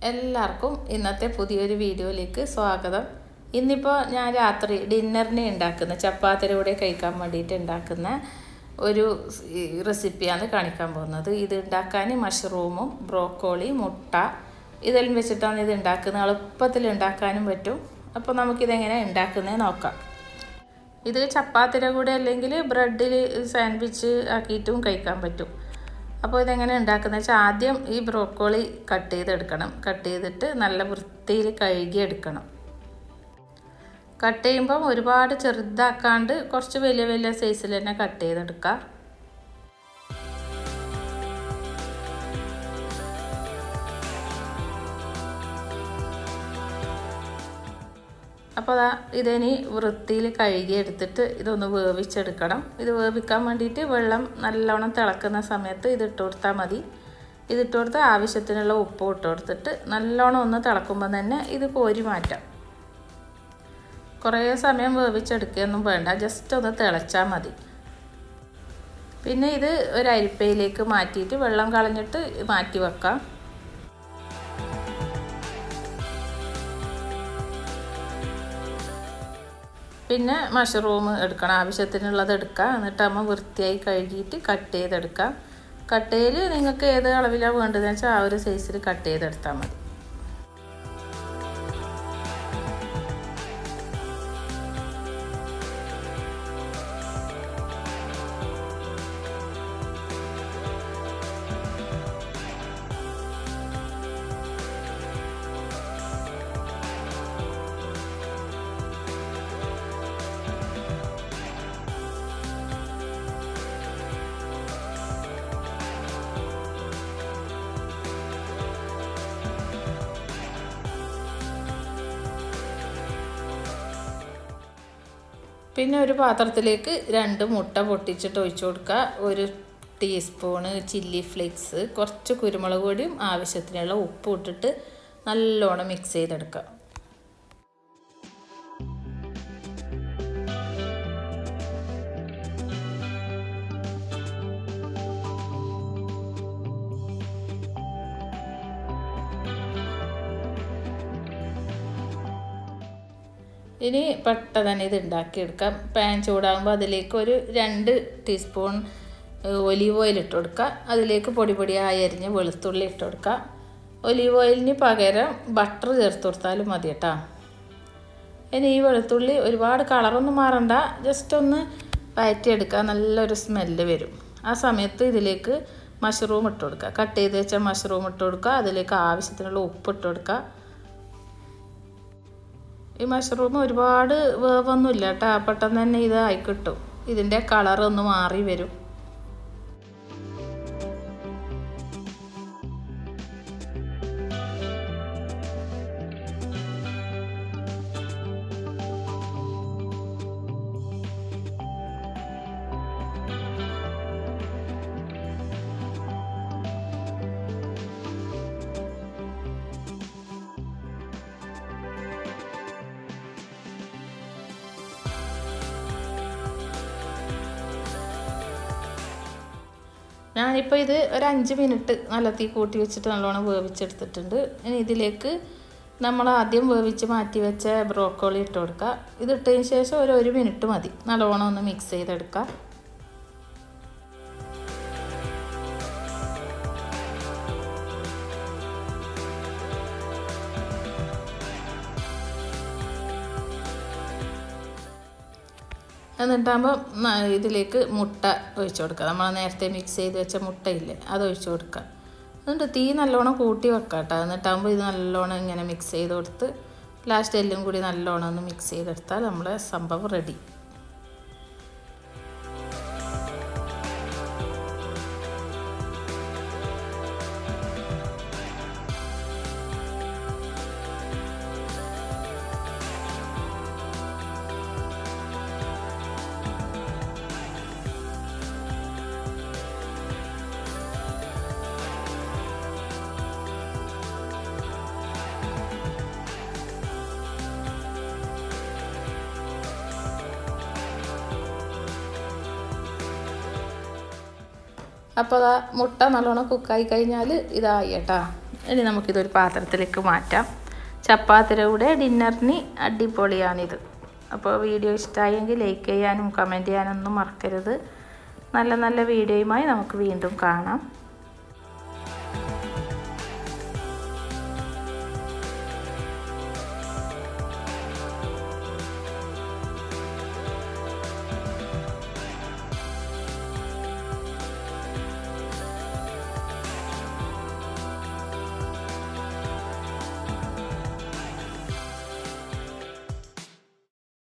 എല്ലാവർക്കും ഇന്നത്തെ പുതിയൊരു വീഡിയോയിലേക്ക് സ്വാഗതം. ഇന്നിപ്പോൾ ഞാൻ രാത്രി ഡിന്നറിന് ഉണ്ടാക്കുന്ന ചപ്പാത്തിയുടെ കൂടെ കഴിക്കാൻ വേണ്ടിയിട്ട് ഉണ്ടാക്കുന്ന ഒരു റെസിപ്പിയാണ് കാണിക്കാൻ പോകുന്നത്. ഇത് ഉണ്ടാക്കാൻ മഷ്റൂമും ബ്രോക്കോളി മുട്ട ഇതെല്ലാം വെച്ചിട്ടാണ് ഇത് ഉണ്ടാക്കുന്നത്. എളുപ്പത്തിൽ ഉണ്ടാക്കാനും പറ്റും. അപ്പോൾ നമുക്കിതെങ്ങനെ ഉണ്ടാക്കുന്നത് നോക്കാം. ഇത് ചപ്പാത്തിയുടെ കൂടെ അല്ലെങ്കിൽ ബ്രെഡിൽ സാൻഡ്വിച്ച് ആക്കിയിട്ടും കഴിക്കാൻ പറ്റും. അപ്പോൾ ഇതെങ്ങനെ ഉണ്ടാക്കുന്നത് വെച്ചാൽ ആദ്യം ഈ ബ്രോക്കോളി കട്ട് ചെയ്തെടുക്കണം. കട്ട് ചെയ്തിട്ട് നല്ല വൃത്തിയിൽ കഴുകിയെടുക്കണം. കട്ട് ചെയ്യുമ്പം ഒരുപാട് ചെറുതാക്കാണ്ട് കുറച്ച് വലിയ വലിയ സൈസിൽ തന്നെ കട്ട് ചെയ്തെടുക്കുക. അപ്പോൾ ഇതിനി വൃത്തിയിൽ കഴുകിയെടുത്തിട്ട് ഇതൊന്ന് വേവിച്ചെടുക്കണം. ഇത് വേവിക്കാൻ വേണ്ടിയിട്ട് വെള്ളം നല്ലോണം തിളക്കുന്ന സമയത്ത് ഇതിട്ട് കൊടുത്താൽ മതി. ഇതിട്ട് കൊടുത്ത് ആവശ്യത്തിനുള്ള ഉപ്പ് ഇട്ട് കൊടുത്തിട്ട് നല്ലോണം ഒന്ന് തിളക്കുമ്പോൾ തന്നെ ഇത് കോരി മാറ്റാം. കുറേ സമയം വേവിച്ചെടുക്കുകയൊന്നും വേണ്ട, ജസ്റ്റ് ഒന്ന് തിളച്ചാൽ മതി. പിന്നെ ഇത് ഒരു അരിപ്പയിലേക്ക് മാറ്റിയിട്ട് വെള്ളം കളഞ്ഞിട്ട് മാറ്റി വെക്കാം. പിന്നെ മഷ്റൂം എടുക്കണം, ആവശ്യത്തിനുള്ളത് എടുക്കുക. എന്നിട്ട് നമ്മൾ വൃത്തിയായി കഴുകിയിട്ട് കട്ട് ചെയ്തെടുക്കാം. കട്ട് ചെയ്യൽ നിങ്ങൾക്ക് ഏത് അളവിലാണ് വേണ്ടതെന്ന് വെച്ചാൽ ആ ഒരു സൈസിൽ കട്ട് ചെയ്തെടുത്താൽ മതി. പിന്നെ ഒരു പാത്രത്തിലേക്ക് 2 മുട്ട പൊട്ടിച്ചിട്ട് ഒഴിച്ചു കൊടുക്കുക. 1 ടീസ്പൂണ് ചില്ലി ഫ്ലേക്സ്, കുറച്ച് കുരുമുളക് പൊടിയും ആവശ്യത്തിനുള്ള ഉപ്പും ഇട്ടിട്ട് നല്ലോണം മിക്സ് ചെയ്തെടുക്കുക. ഇനി പെട്ടെന്ന് തന്നെ ഇത് ഉണ്ടാക്കിയെടുക്കാം. പാൻ ചൂടാകുമ്പോൾ അതിലേക്ക് ഒരു 2 ടീസ്പൂൺ ഒലീവ് ഓയിൽ ഇട്ട് കൊടുക്കുക. അതിലേക്ക് പൊടിയായി അരിഞ്ഞ് വെളുത്തുള്ളി ഇട്ട് കൊടുക്കുക. ഒലീവ് ഓയിലിന് പകരം ബട്ടർ ചേർത്ത് കൊടുത്താലും മതി കേട്ടോ. ഇനി ഈ വെളുത്തുള്ളി ഒരുപാട് കളറൊന്നും മാറണ്ട, ജസ്റ്റ് ഒന്ന് വഴറ്റിയെടുക്കുക. നല്ലൊരു സ്മെല്ല് വരും. ആ സമയത്ത് ഇതിലേക്ക് മഷ്റൂം ഇട്ട് കൊടുക്കുക. കട്ട് ചെയ്ത് വെച്ച മഷ്റൂം ഇട്ട് കൊടുക്കുക. അതിലേക്ക് ആവശ്യത്തിനുള്ള ഉപ്പ് ഇട്ട് കൊടുക്കുക. ഈ മഷ്റൂം ഒരുപാട് വേവൊന്നുമില്ല കേട്ടോ, പെട്ടെന്ന് തന്നെ ഇതായി കിട്ടും. ഇതിൻ്റെ കളറൊന്ന് മാറി വരും. ഞാനിപ്പോൾ ഇത് ഒരു 5 മിനിറ്റ് നല്ല തീ കൂട്ടി വെച്ചിട്ട് നല്ലോണം വേവിച്ചെടുത്തിട്ടുണ്ട്. ഇനി ഇതിലേക്ക് നമ്മൾ ആദ്യം വേവിച്ച് മാറ്റി വെച്ച ബ്രോക്കോളി ഇട്ട് കൊടുക്കുക. ഇതിട്ടതിന് ശേഷം ഒരു 1 മിനിറ്റ് മതി. നല്ലോണം ഒന്ന് മിക്സ് ചെയ്തെടുക്കുക. എന്നിട്ടാകുമ്പോൾ ഇതിലേക്ക് മുട്ട ഒഴിച്ചു കൊടുക്കുക. നമ്മൾ നേരത്തെ മിക്സ് ചെയ്ത് വെച്ച മുട്ടയില്ലേ, അത് ഒഴിച്ചു കൊടുക്കുക. എന്നിട്ട് തീ നല്ലോണം കൂട്ടി വെക്കാം കേട്ടോ. എന്നിട്ടാകുമ്പോൾ ഇത് നല്ലോണം ഇങ്ങനെ മിക്സ് ചെയ്ത് കൊടുത്ത് ലാസ്റ്റ് എല്ലാം കൂടി നല്ലോണം ഒന്ന് മിക്സ് ചെയ്തെടുത്താൽ നമ്മളെ സംഭവം റെഡി. അപ്പോൾ മുട്ട നല്ലോണം കുക്കായി കഴിഞ്ഞാൽ ഇതായി കേട്ടോ. ഇനി നമുക്കിതൊരു പാത്രത്തിലേക്ക് മാറ്റാം. ചപ്പാത്തിയുടെ കൂടെ ഡിന്നറിന് അടിപൊളിയാണിത്. അപ്പോൾ വീഡിയോ ഇഷ്ടമായെങ്കിൽ ലൈക്ക് ചെയ്യാനും കമൻറ്റ് ചെയ്യാനൊന്നും മറക്കരുത്. നല്ല നല്ല വീഡിയോയുമായി നമുക്ക് വീണ്ടും കാണാം.